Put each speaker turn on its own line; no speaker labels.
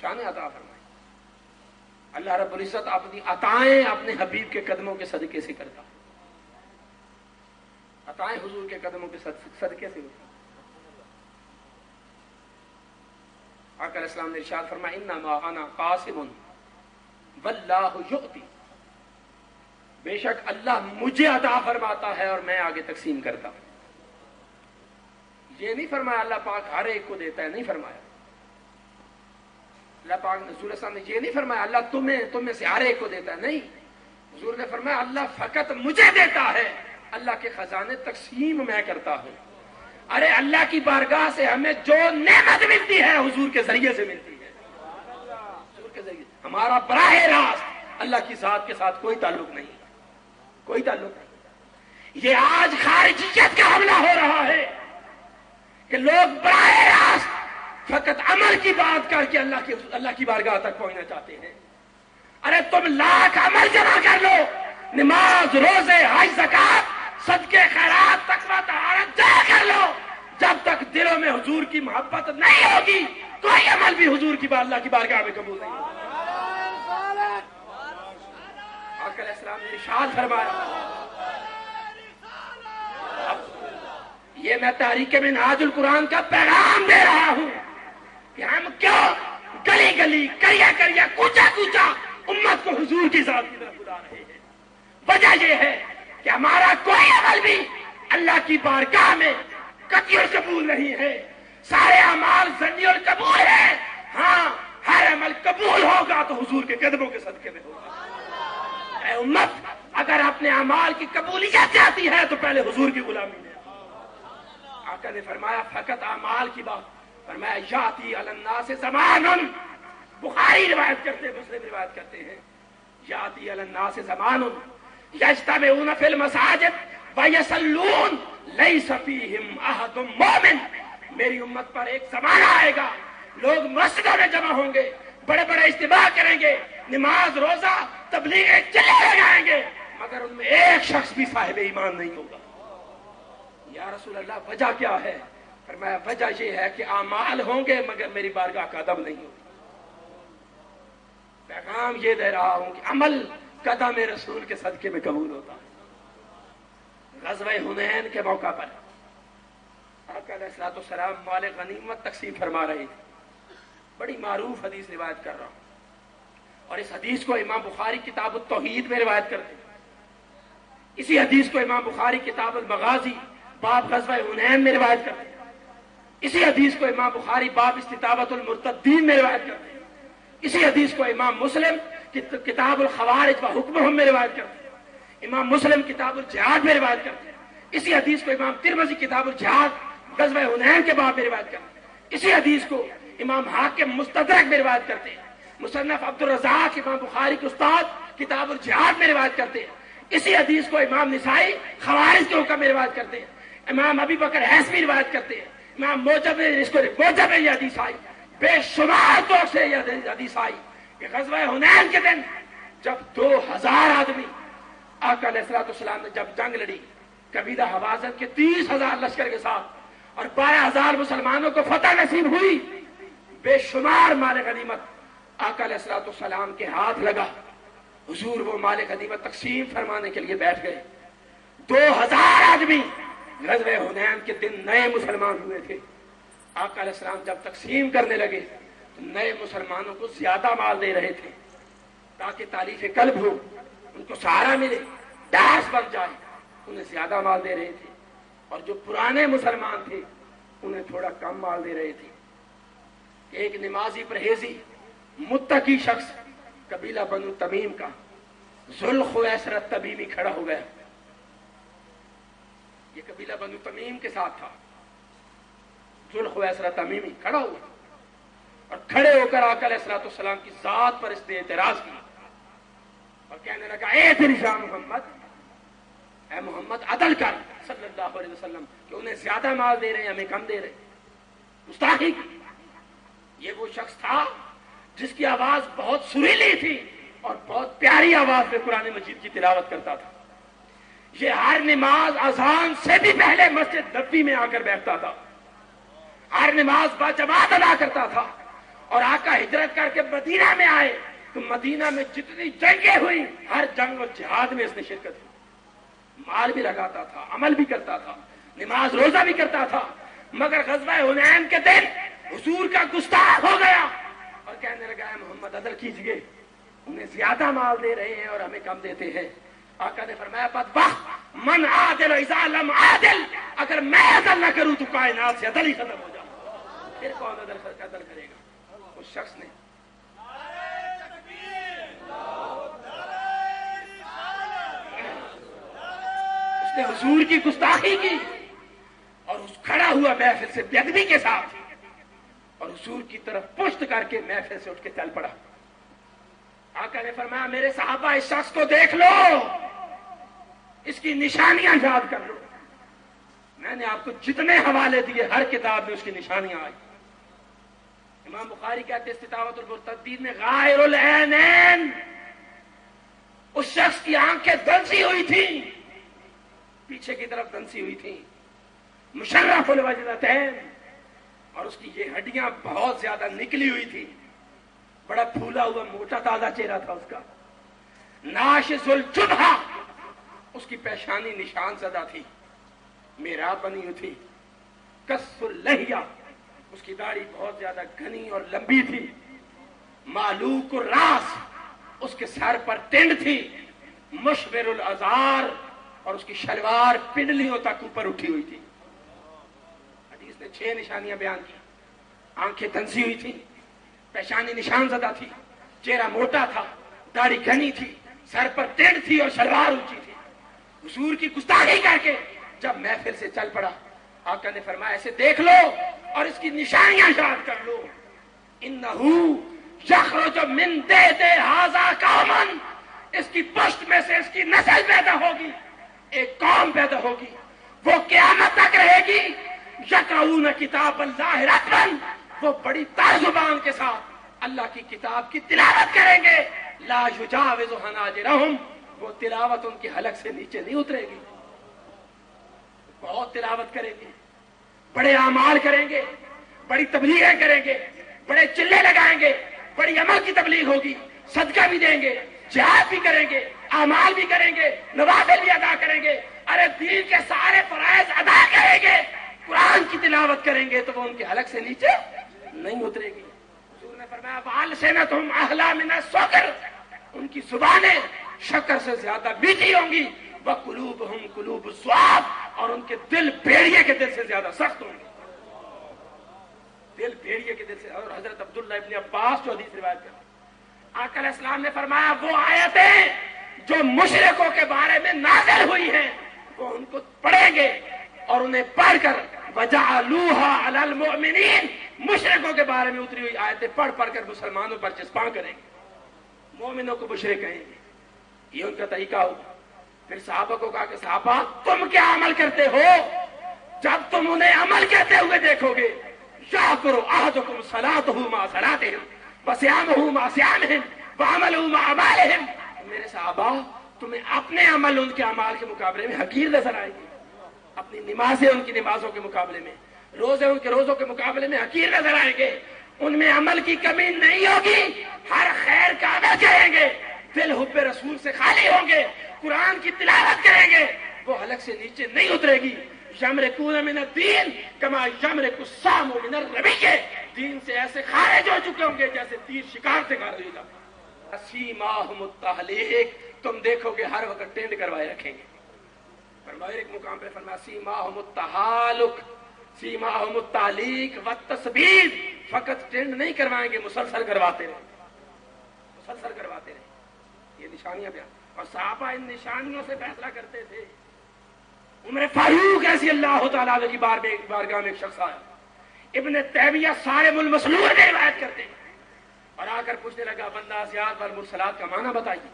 شان عطا فرمائی۔ اللہ رب العزت اپنی عطائیں اپنے حبیب کے قدموں کے صدقے سے کرتا، عطائیں حضور کے قدموں کے صدقے سے ہوتا۔ آقا علیہ السلام نے ارشاد فرمایا انما انا قاسم واللہ یؤتی، بے شک اللہ مجھے عطا فرماتا ہے اور میں آگے تقسیم کرتا ہوں۔ یہ نہیں فرمایا اللہ پاک ہر ایک کو دیتا ہے، نہیں فرمایا اللہ پاک نے، حضور صاحب نے یہ نہیں فرمایا اللہ تم میں سے ہر ایک کو دیتا ہے، نہیں، حضور نے فرمایا اللہ فقط مجھے دیتا ہے، اللہ کے خزانے تقسیم میں کرتا ہوں۔ ارے اللہ کی بارگاہ سے ہمیں جو نعمت ملتی ہے حضور کے ذریعے سے ملتی ہے، حضور کے ذریعے، ہمارا براہ راست اللہ کی ذات کے ساتھ کوئی تعلق نہیں، کوئی تعلق نہیں۔ یہ آج خارجیت کا حملہ ہو رہا ہے کہ لوگ براہ راست فقط عمل کی بات کر کے اللہ کی بارگاہ تک پہنچنا چاہتے ہیں۔ ارے تم لاکھ عمل جمع کر لو، نماز، روزے، حج، زکات، صدقے، خیرات، تقویٰ، طہارت جمع کر لو، جب تک دلوں میں حضور کی محبت نہیں ہوگی کوئی عمل بھی حضور کی اللہ کی بارگاہ میں قبول نہیں ہوگا۔ آقا علیہ السلام نے ارشاد فرمایا، یہ میں تحریک منہاج القرآن کا پیغام دے رہا ہوں کہ ہم کیوں گلی گلی، کریا کریا، کوچا کوچا امت کو حضور کی ذات کی طرف بلا رہے ہیں۔ وجہ یہ ہے کہ ہمارا کوئی عمل بھی اللہ کی بارگاہ میں قطعی قبول نہیں ہے، سارے اعمال ظنی اور قبول ہے، ہاں ہر عمل قبول ہوگا تو حضور کے قدموں کے صدقے میں ہوگا۔ اے امت، اگر اپنے اعمال کی قبولیت چاہتی ہے تو پہلے حضور کی غلامی ہے۔ آقا نے فرمایا فقط اعمال کی بات، فرمایا یاتی علی الناس زمان، بخاری روایت کرتے، مسلم روایت کرتے ہیں، یاتی علی الناس زمان یجتمعون فی المساجد ویصلون لیس فیہم احد مومن، میری امت پر ایک زمانہ آئے گا، لوگ مسجدوں میں جمع ہوں گے، بڑے بڑے اجتماع کریں گے، نماز، روزہ، تبلیغ چلے لگائیں گے، مگر ان میں ایک شخص بھی صاحب ایمان نہیں ہوگا۔ یا رسول اللہ وجہ کیا ہے؟ فرمایا وجہ یہ ہے کہ اعمال ہوں گے مگر میری بارگاہ کا قدم نہیں ہوگا۔ پیغام یہ دے رہا ہوں کہ عمل قدم رسول کے صدقے میں قبول ہوتا ہے۔ غزوہ حنین کے موقع پر آقا علیہ السلام مال غنیمت تقسیم فرما رہے تھے، بڑی معروف حدیث روایت کر رہا ہوں، اور اس حدیث کو امام بخاری کتاب التوحید میں روایت کرتے ہیں، اسی حدیث کو امام بخاری کتاب المغازی باب غزوہ حنین میں روایت کرتے ہیں، اسی حدیث کو امام بخاری باب استتابۃ المرتدین میں روایت کرتے ہیں، اسی حدیث کو امام مسلم کتاب الخوارج و حکمہم میں روایت کرتے ہیں، امام مسلم کتاب الجہاد میں روایت کرتے ہیں، اسی حدیث کو امام ترمذی کتاب الجہاد غزوہ حنین کے باب میں روایت کرتے ہیں، اسی حدیث کو امام حاکم مستدرک میں روایت کرتے ہیں، مصنف عبد الرزاق امام بخاری کے استاد کتاب الجہاد میں روایت کرتے ہیں، اسی حدیث کو امام نسائی خوارج کے حکم میں روایت کرتے ہیں، امام ابی بکر حیثمی روایت کرتے ہیں، امام موجب میں یہ حدیث آئی، بے شمار طور سے یہ حدیث آئی کہ غزوہ حنین کے دن جب 2000 آدمی آقا علیہ السلام نے جب جنگ لڑی قبیلہ حوازن کے 30,000 لشکر کے ساتھ اور 12,000 مسلمانوں کو فتح نصیب ہوئی، بے شمار مال غنیمت آقا علیہ السلام کے ہاتھ لگا، حضور وہ مال غنیمت تقسیم فرمانے کے لیے بیٹھ گئے۔ 2000 آدمی غزوہ حنین کے دن نئے مسلمان ہوئے تھے، آقا علیہ السلام جب تقسیم کرنے لگے تو نئے مسلمانوں کو زیادہ مال دے رہے تھے تاکہ تالیف قلب ہو، ان کو سہارا ملے، ڈاس بن جائے، انہیں زیادہ مال دے رہے تھے، اور جو پرانے مسلمان تھے انہیں تھوڑا کم مال دے رہے تھے۔ ایک نمازی پرہیزی متقی شخص قبیلہ بنو تمیم کا ذوالخویسرہ تمیمی کھڑا ہو گیا، یہ قبیلہ بنو تمیم کے ساتھ تھا، ذوالخویسرہ تمیمی کھڑا ہوا اور کھڑے ہو کر آقا علیہ السلام کی ذات پر اس نے اعتراض کیا اور کہنے لگا اے تیری شاہ محمد، اے محمد عدل کر صلی اللہ علیہ وسلم کہ انہیں زیادہ مال دے رہے ہیں ہمیں کم دے رہے ہیں، مستحق۔ یہ وہ شخص تھا جس کی آواز بہت سریلی تھی اور بہت پیاری آواز میں قرآن مجید کی تلاوت کرتا تھا، یہ ہر نماز اذان سے بھی پہلے مسجد نبوی میں آ کر بیٹھتا تھا، ہر نماز با جماعت ادا کرتا تھا، اور آقا ہجرت کر کے مدینہ میں آئے تو مدینہ میں جتنی جنگیں ہوئی ہر جنگ اور جہاد میں اس نے شرکت کی، مال بھی لگاتا تھا، عمل بھی کرتا تھا، نماز روزہ بھی کرتا تھا، مگر غزوہ حنین کے دن حضور کا گستاخ ہو گیا اور کہنے لگا ہے محمد عدل کیجئے، انہیں زیادہ مال دے رہے ہیں اور ہمیں کم دیتے ہیں۔ آقا نے فرمایا بدبخت من عادل اذا لم عادل، اگر میں عدل نہ کروں تو کائنات سے عدل ہی ختم ہو جائے، پھر کون عدل کرے گا؟ اس شخص نے حضور کی گستاخی کی اور اس کھڑا ہوا محفل سے بے ادبی کے ساتھ اور حضور کی طرف پشت کر کے محفل سے اٹھ کے چل پڑا۔ آقا نے فرمایا میرے صحابہ اس شخص کو دیکھ لو، اس کی نشانیاں یاد کر لو۔ میں نے آپ کو جتنے حوالے دیے ہر کتاب میں اس کی نشانیاں آئی۔ امام بخاری کہتے استطاعت المرتدین میں غائر العینین، اس شخص کی آنکھیں دھنسی ہوئی تھیں، پیچھے کی طرف دھنسی ہوئی تھی، مشرف الوجنتین، اور اس کی یہ ہڈیاں بہت زیادہ نکلی ہوئی تھی، بڑا پھولا ہوا موٹا تازہ چہرہ تھا اس کا، ناشز الجبہہ، اس کی پیشانی نشان زدہ تھی، محراب بنی ہوئی تھی، کس اللحیہ، اس کی داڑھی بہت زیادہ گھنی اور لمبی تھی، معلوق الراس، اس کے سر پر ٹنڈ تھی، مشبر الازار، اور اس کی شلوار پنڈلیوں تک اوپر اٹھی ہوئی تھی۔ حدیث نے 6 نشانیاں بیان کی، آنکھیں دھنسی ہوئی تھی، پیشانی نشان زدہ تھی، چہرہ موٹا تھا، داڑھی گھنی تھی، سر پر ٹینڈ تھی اور شلوار اونچی تھی۔ حضور کی گستاخی کر کے جب محفل سے چل پڑا، آقا نے فرمایا ایسے دیکھ لو اور اس کی نشانیاں یاد کر لو، انہو یخرج من دیدِ ھذا قومن، اس کی پشت میں سے اس کی نسل پیدا ہوگی، ایک قوم پیدا ہوگی، وہ قیامت تک رہے گی، یقرؤون کتاب اللہ رتباً، وہ بڑی ترزبان کے ساتھ اللہ کی کتاب کی تلاوت کریں گے، لا یجاوز حناجرہم، وہ تلاوت ان کی حلق سے نیچے نہیں اترے گی، بہت تلاوت کریں گے، بڑے اعمال کریں گے، بڑی تبلیغیں کریں گے، بڑے چلے لگائیں گے، بڑی عمل کی تبلیغ ہوگی، صدقہ بھی دیں گے، جہاد بھی کریں گے، اعمال بھی کریں گے، نوافل بھی ادا کریں گے، ارے دین کے سارے فرائض ادا کریں گے، قرآن کی تلاوت کریں گے تو وہ ان کے حلق سے نیچے نہیں اترے گی۔ حضور نے فرمایا وَأَلْسِنَتُهُمْ أَحْلَىٰ مِنَ السُّكْرِ، ان کی زبانیں شکر سے زیادہ میٹھی ہوں گی، وَقُلُوبُهُمْ قُلُوبُ الصُّعَابِ، اور ان کے دل بھیڑیے کے دل سے زیادہ سخت ہوں گے، دل بھیڑیے کے دل سے۔ اور حضرت عبداللہ ابن عباس جو حدیث روایت کرتے ہیں، آقا علیہ السلام نے فرمایا وہ آیتیں جو مشرکوں کے بارے میں نازل ہوئی ہیں وہ ان کو پڑھیں گے اور انہیں پڑھ کر وَجَعَلُوهَا عَلَى الْمُؤْمِنِينَ، مشرکوں کے بارے میں اتری ہوئی آیتیں پڑھ پڑھ کر مسلمانوں پر چسپاں کریں گے، مومنوں کو مشرک کہیں گے، یہ ان کا طریقہ ہوگا۔ پھر صحابہ کو کہا کہ صحابہ تم کیا عمل کرتے ہو؟ جب تم انہیں عمل کرتے ہوئے دیکھو گے، یَحْقُرُ أَحَدُكُمْ صَلَاتُهُ مَعَ صَلَاتِهِمْ وَصِيَامُهُ مَعَ صِيَامِهِمْ وَعَمَلُهُ مَعَ عَمَالِهِمْ، میرے صحابہ تمہیں اپنے عمل ان کے اعمال کے مقابلے میں حقیر نظر آئے گی، اپنی نمازیں ان کی نمازوں کے مقابلے میں، روزے ان کے روزوں کے مقابلے میں حقیر نظر آئیں گے، ان میں عمل کی کمی نہیں ہوگی، ہر خیر کا عمل کریں گے، دل حب رسول سے خالی ہوں گے، قرآن کی تلاوت کریں گے، وہ حلق سے نیچے نہیں اترے گی۔ یمرقون من الدین کما یمرق السام من الرمیہ، دین سے ایسے خارج ہو چکے ہوں گے جیسے تیر شکار سے خارج ہو جاتا۔ سیماہم التحلیق، تم دیکھو گے ہر وقت ٹینڈ کروائے رکھیں گے۔ فرمایا ایک مقام پہ فرمایا سیماہم التحالق، سیماہم التعلیق والتثبیت، فقط ٹینڈ نہیں کروائیں گے، مسلسل کرواتے رہے، مسلسل کرواتے رہے، یہ نشانیاں بیان۔ اور صحابہ ان نشانیوں سے فیصلہ کرتے تھے۔ عمر فاروق رضی اللہ تعالیٰ عنہ کی بارگاہ میں ایک شخص آیا، ابن تیمیہ صارم المسلول میں روایت کرتے ہیں، اور آ کر پوچھنے لگا بندہ زیاد والمرسلات کا معنی بتائیے۔